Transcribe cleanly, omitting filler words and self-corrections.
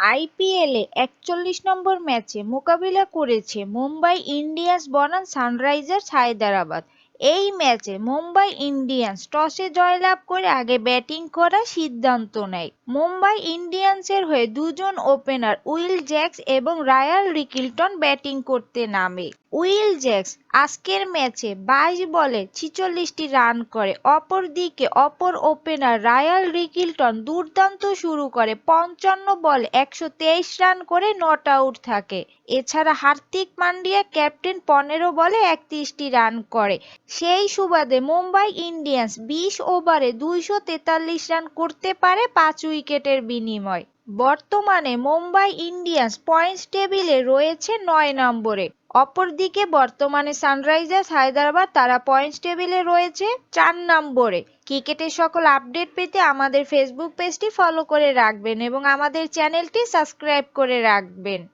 আইপিএলে ৪১ নম্বর ম্যাচে মোকাবিলা করেছে মুম্বাই ইন্ডিয়ান্স বনাম সানরাইজার্স হায়দরাবাদ। এই ম্যাচে মুম্বাই ইন্ডিয়ান্স টসে জয়লাভ করে আগে ব্যাটিং করার সিদ্ধান্ত নেয়। মুম্বাই ইন্ডিয়ান্সের হয়ে দুজন ওপেনার উইল জ্যাক্স এবং রায়ান রিকিলটন ব্যাটিং করতে নামে। উইল জ্যাক্স আজকের ম্যাচে ২২ বলে ৪৬টি রান করে। অপরদিকে অপর ওপেনার রায়ান রিকিলটন দুর্দান্ত শুরু করে ৫৫ বলে ১২৩ রান করে নট আউট থাকে। এছাড়া হার্দিক পান্ডিয়া ক্যাপ্টেন ১৫ বলে ৩১টি রান করে। সেই সুবাদে মুম্বাই ইন্ডিয়ান্স ২০ ওভারে ২৪৩ রান করতে পারে ৫ উইকেটের বিনিময়ে। বর্তমানে মুম্বাই ইন্ডিয়ান্স পয়েন্টস টেবিলে রয়েছে ৯ নম্বরে। অপরদিকে বর্তমানে সানরাইজার্স হায়দরাবাদ তারা পয়েন্টস টেবিলে রয়েছে ৪ নম্বরে। ক্রিকেটের সকল আপডেট পেতে আমাদের ফেসবুক পেজটি ফলো করে রাখবেন এবং আমাদের চ্যানেলটি সাবস্ক্রাইব করে রাখবেন।